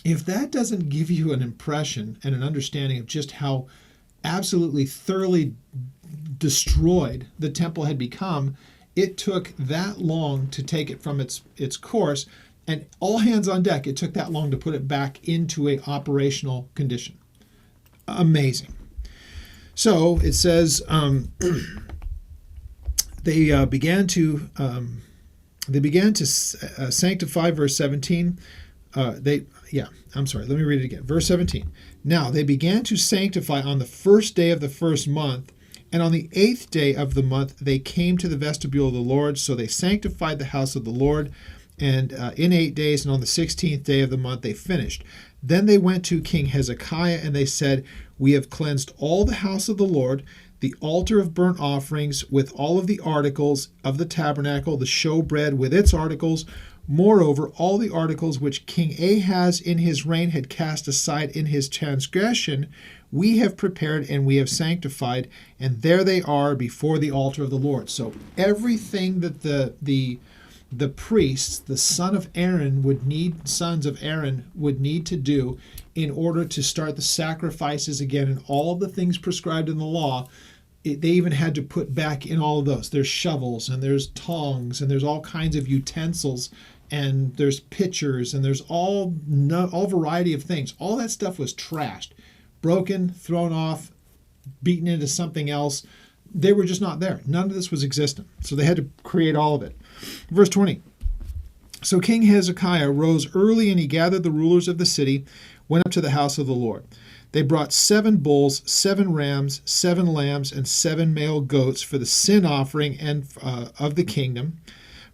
If that doesn't give you an impression and an understanding of just how absolutely thoroughly destroyed the temple had become, it took that long to take it from its course, and all hands on deck, it took that long to put it back into an operational condition. Amazing. So it says they began to They began to sanctify, verse 17. Let me read it again. Verse 17. Now they began to sanctify on the first day of the first month, and on the 8th day of the month they came to the vestibule of the Lord. So they sanctified the house of the Lord, and in 8 days, and on the 16th day of the month they finished. Then they went to King Hezekiah, and they said, "We have cleansed all the house of the Lord, the altar of burnt offerings with all of the articles of the tabernacle, the showbread with its articles. Moreover, all the articles which King Ahaz in his reign had cast aside in his transgression, we have prepared and we have sanctified, and there they are before the altar of the Lord." So everything that the priests, the sons of Aaron would need to do in order to start the sacrifices again, and all of the things prescribed in the law, they even had to put back in all of those. There's shovels, and there's tongs, and there's all kinds of utensils, and there's pitchers, and there's all variety of things. All that stuff was trashed, broken, thrown off, beaten into something else. They were just not there. None of this was existent. So they had to create all of it. Verse 20. So King Hezekiah rose early, and he gathered the rulers of the city, went up to the house of the Lord. They brought 7 bulls, 7 rams, 7 lambs, and 7 male goats for the sin offering and of the kingdom,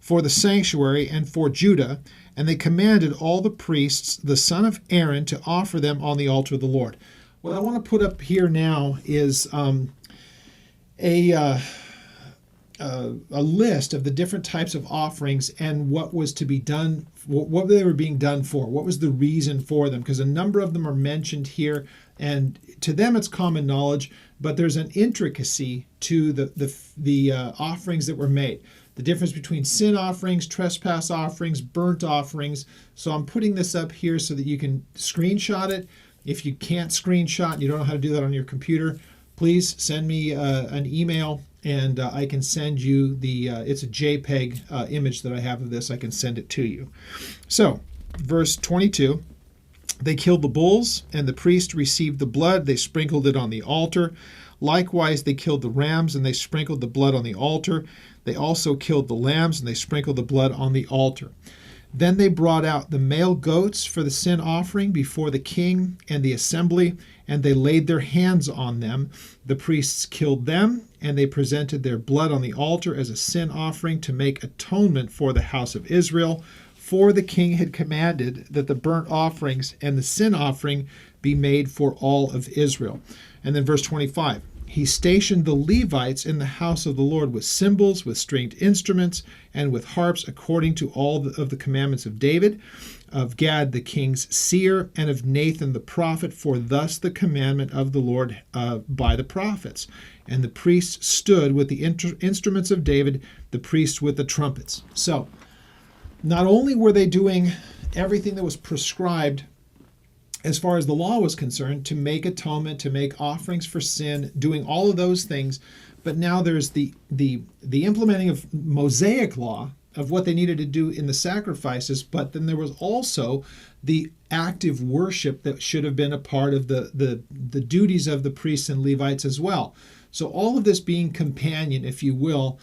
for the sanctuary, and for Judah. And they commanded all the priests, the son of Aaron, to offer them on the altar of the Lord. What I want to put up here now is a list of the different types of offerings and what was to be done, what they were being done for, what was the reason for them, because a number of them are mentioned here, and to them it's common knowledge, but there's an intricacy to the offerings that were made. The difference between sin offerings, trespass offerings, burnt offerings. So I'm putting this up here so that you can screenshot it. If you can't screenshot and you don't know how to do that on your computer, please send me an email, and I can send you it's a JPEG image that I have of this. I can send it to you. So, verse 22, they killed the bulls, and the priest received the blood. They sprinkled it on the altar. Likewise, they killed the rams, and they sprinkled the blood on the altar. They also killed the lambs, and they sprinkled the blood on the altar. Then they brought out the male goats for the sin offering before the king and the assembly, and they laid their hands on them. The priests killed them, and they presented their blood on the altar as a sin offering to make atonement for the house of Israel. For the king had commanded that the burnt offerings and the sin offering be made for all of Israel. And then verse 25. He stationed the Levites in the house of the Lord with cymbals, with stringed instruments, and with harps, according to all of the commandments of David, of Gad the king's seer, and of Nathan the prophet, for thus the commandment of the Lord by the prophets. And the priests stood with the instruments of David, the priests with the trumpets. So, not only were they doing everything that was prescribed as far as the law was concerned, to make atonement, to make offerings for sin, doing all of those things, but now there's the implementing of Mosaic law of what they needed to do in the sacrifices, but then there was also the active worship that should have been a part of the duties of the priests and Levites as well. So all of this being companion, if you will,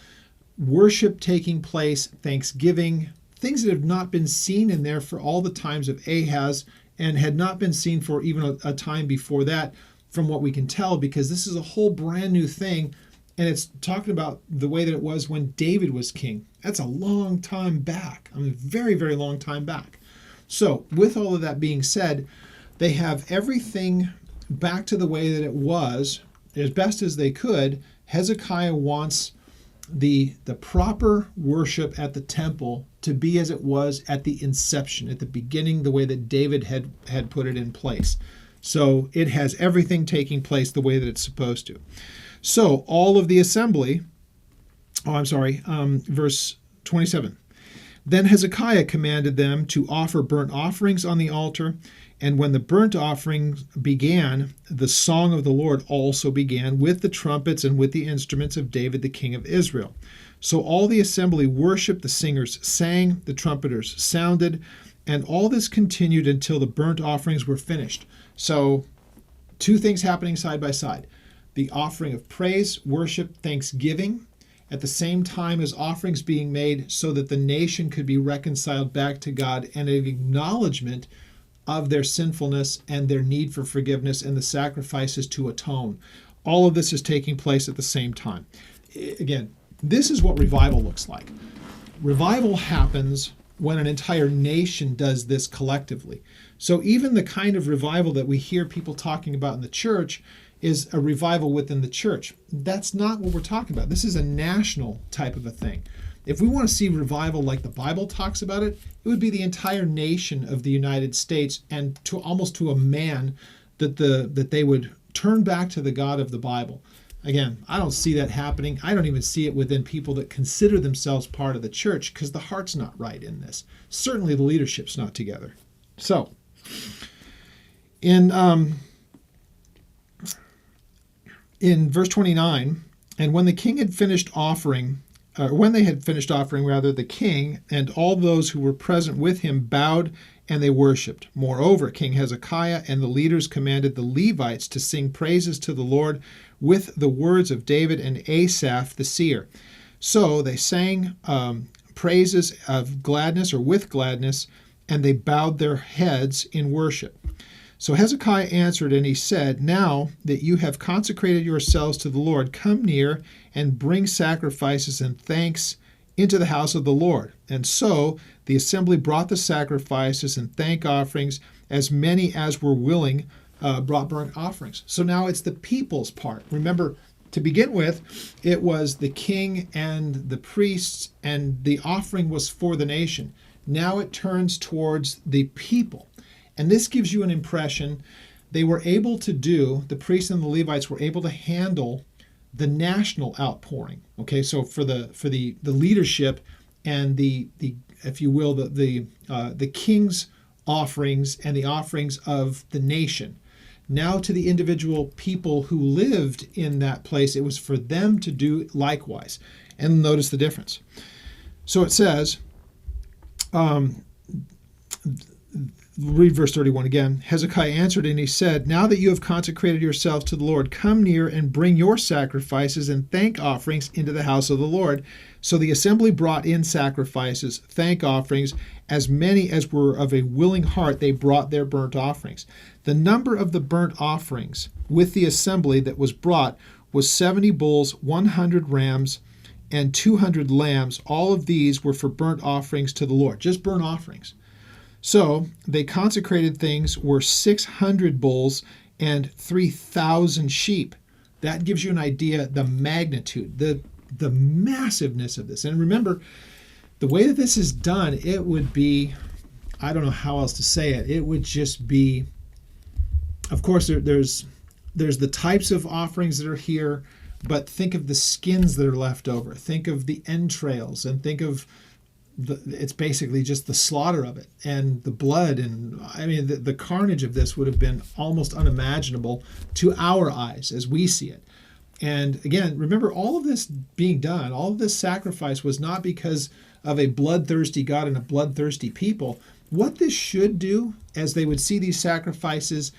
worship taking place, thanksgiving, things that have not been seen in there for all the times of Ahaz, and had not been seen for even a time before that, from what we can tell, because this is a whole brand new thing, and it's talking about the way that it was when David was king. That's a long time back. I mean, very, very long time back. So, with all of that being said, they have everything back to the way that it was, as best as they could. Hezekiah wants the proper worship at the temple to be as it was at the inception, at the beginning, the way that David had put it in place. So it has everything taking place the way that it's supposed to. So all of the assembly, verse 27. Then Hezekiah commanded them to offer burnt offerings on the altar, and when the burnt offerings began, the song of the Lord also began with the trumpets and with the instruments of David the king of Israel. So all the assembly worshiped, the singers sang, the trumpeters sounded, and all this continued until the burnt offerings were finished. So 2 things happening side by side. The offering of praise, worship, thanksgiving, at the same time as offerings being made so that the nation could be reconciled back to God, and an acknowledgement of their sinfulness and their need for forgiveness and the sacrifices to atone. All of this is taking place at the same time. Again, this is what revival looks like. Revival happens when an entire nation does this collectively. So even the kind of revival that we hear people talking about in the church is a revival within the church. That's not what we're talking about. This is a national type of a thing. If we want to see revival like the Bible talks about it, it would be the entire nation of the United States, and to almost to a man that they would turn back to the God of the Bible. Again, I don't see that happening. I don't even see it within people that consider themselves part of the church, because the heart's not right in this. Certainly the leadership's not together. So, in verse 29, and when the king had finished offering, when they had finished offering, the king and all those who were present with him bowed and they worshipped. Moreover, King Hezekiah and the leaders commanded the Levites to sing praises to the Lord with the words of David and Asaph the seer. So they sang praises of gladness, or with gladness, and they bowed their heads in worship. So Hezekiah answered, and he said, now that you have consecrated yourselves to the Lord, come near and bring sacrifices and thanks into the house of the Lord. And so the assembly brought the sacrifices and thank offerings, as many as were willing brought burnt offerings. So now it's the people's part. Remember, to begin with, it was the king and the priests, and the offering was for the nation. Now it turns towards the people. And this gives you an impression they were able to do, the priests and the Levites were able to handle the national outpouring. Okay, so for the leadership and the if you will, the king's offerings and the offerings of the nation. Now to the individual people who lived in that place, it was for them to do likewise. And notice the difference. So it says, read verse 31 again. Hezekiah answered and he said, now that you have consecrated yourselves to the Lord, come near and bring your sacrifices and thank offerings into the house of the Lord. So the assembly brought in sacrifices, thank offerings, as many as were of a willing heart, they brought their burnt offerings. The number of the burnt offerings with the assembly that was brought was 70 bulls, 100 rams, and 200 lambs. All of these were for burnt offerings to the Lord, just burnt offerings. So they consecrated things were 600 bulls and 3,000 sheep. That gives you an idea, the magnitude, the massiveness of this. And remember, the way that this is done, it would be, I don't know how else to say it. It would just be, of course, there's the types of offerings that are here, but think of the skins that are left over. Think of the entrails, and think of it's basically just the slaughter of it and the blood. And I mean, the carnage of this would have been almost unimaginable to our eyes as we see it. And again, remember, all of this being done, all of this sacrifice was not because of a bloodthirsty God and a bloodthirsty people. What this should do, as they would see these sacrifices,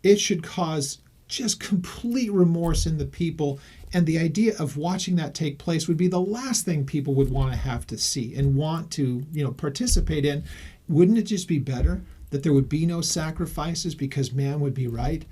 it should cause just complete remorse in the people. And the idea of watching that take place would be the last thing people would want to have to see and want to, participate in. Wouldn't it just be better that there would be no sacrifices because man would be right?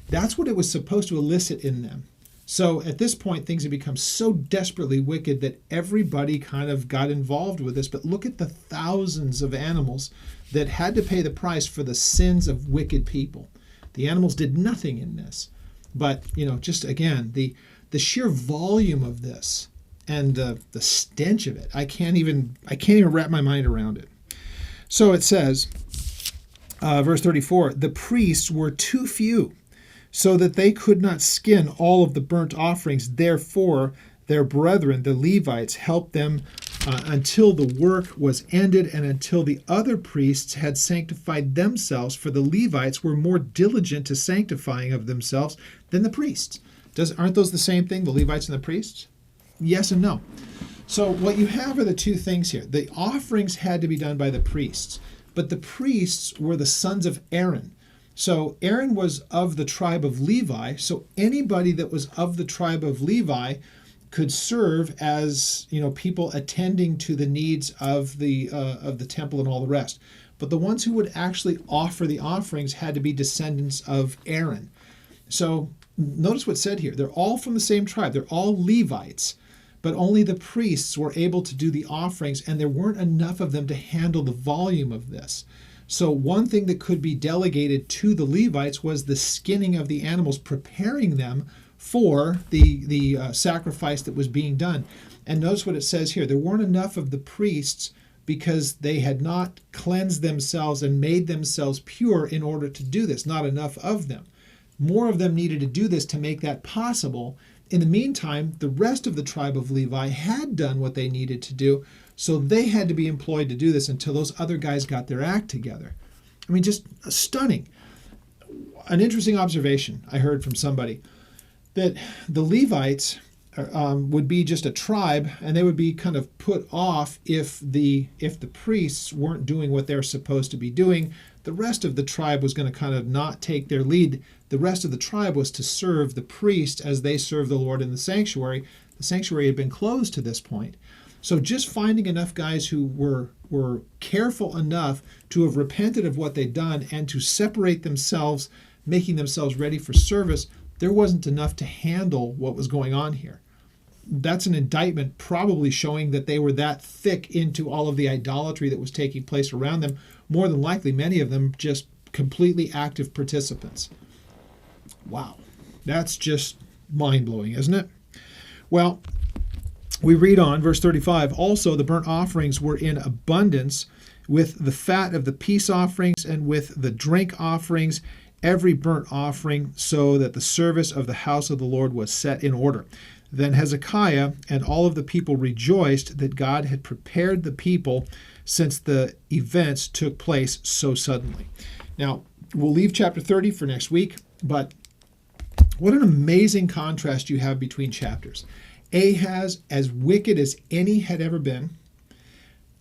That's what it was supposed to elicit in them. So at this point, things had become so desperately wicked that everybody kind of got involved with this. But look at the thousands of animals that had to pay the price for the sins of wicked people. The animals did nothing in this. But, just again, the sheer volume of this and the stench of it, I can't even wrap my mind around it. So it says, verse 34, the priests were too few, so that they could not skin all of the burnt offerings. Therefore, their brethren, the Levites, helped them until the work was ended and until the other priests had sanctified themselves, for the Levites were more diligent to sanctifying of themselves than the priests. Aren't those the same thing, the Levites and the priests? Yes and no. So what you have are the two things here. The offerings had to be done by the priests, but the priests were the sons of Aaron. So Aaron was of the tribe of Levi, so anybody that was of the tribe of Levi could serve as, people attending to the needs of the temple and all the rest. But the ones who would actually offer the offerings had to be descendants of Aaron. So notice what's said here. They're all from the same tribe. They're all Levites, but only the priests were able to do the offerings, and there weren't enough of them to handle the volume of this. So one thing that could be delegated to the Levites was the skinning of the animals, preparing them for the sacrifice that was being done. And notice what it says here. There weren't enough of the priests because they had not cleansed themselves and made themselves pure in order to do this. Not enough of them. More of them needed to do this to make that possible. In the meantime, the rest of the tribe of Levi had done what they needed to do, so they had to be employed to do this until those other guys got their act together. I mean, just stunning. An interesting observation I heard from somebody, that the Levites would be just a tribe, and they would be kind of put off if the priests weren't doing what they're supposed to be doing. The rest of the tribe was going to kind of not take their lead. The rest of the tribe was to serve the priest as they served the Lord in the sanctuary. The sanctuary had been closed to this point. So just finding enough guys who were careful enough to have repented of what they'd done and to separate themselves, making themselves ready for service, there wasn't enough to handle what was going on here. That's an indictment probably showing that they were that thick into all of the idolatry that was taking place around them. More than likely, many of them just completely active participants. Wow, that's just mind-blowing, isn't it? Well, we read on, verse 35, also the burnt offerings were in abundance with the fat of the peace offerings and with the drink offerings, every burnt offering, so that the service of the house of the Lord was set in order. Then Hezekiah and all of the people rejoiced that God had prepared the people since the events took place so suddenly. Now, we'll leave chapter 30 for next week, but what an amazing contrast you have between chapters. Ahaz, as wicked as any had ever been,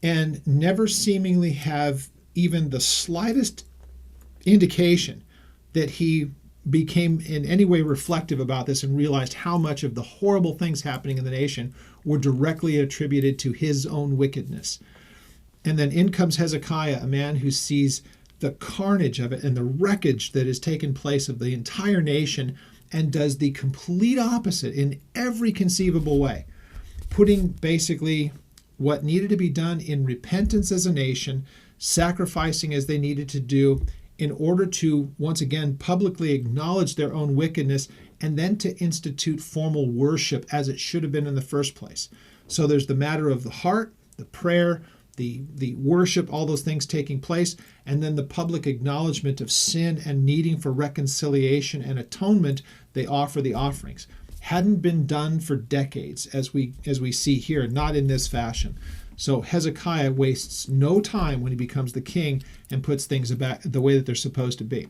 and never seemingly have even the slightest indication that he became in any way reflective about this and realized how much of the horrible things happening in the nation were directly attributed to his own wickedness. And then in comes Hezekiah, a man who sees the carnage of it and the wreckage that has taken place of the entire nation, and does the complete opposite in every conceivable way, putting basically what needed to be done in repentance as a nation, sacrificing as they needed to do in order to, once again, publicly acknowledge their own wickedness, and then to institute formal worship as it should have been in the first place. So there's the matter of the heart, the prayer, the worship, all those things taking place, and then the public acknowledgement of sin and needing for reconciliation and atonement. They offer the offerings. Hadn't been done for decades, as we see here, not in this fashion. So Hezekiah wastes no time when he becomes the king and puts things back the way that they're supposed to be.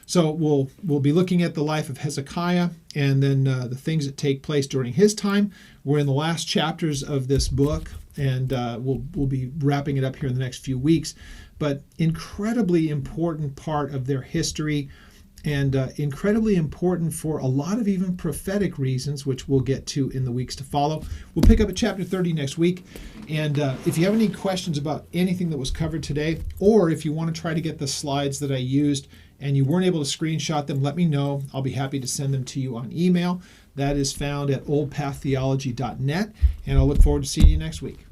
So we'll be looking at the life of Hezekiah and then the things that take place during his time. We're in the last chapters of this book, and we'll be wrapping it up here in the next few weeks. But incredibly important part of their history, and incredibly important for a lot of even prophetic reasons, which we'll get to in the weeks to follow. We'll pick up at chapter 30 next week. And if you have any questions about anything that was covered today, or if you want to try to get the slides that I used and you weren't able to screenshot them, let me know. I'll be happy to send them to you on email. That is found at oldpaththeology.net, and I'll look forward to seeing you next week.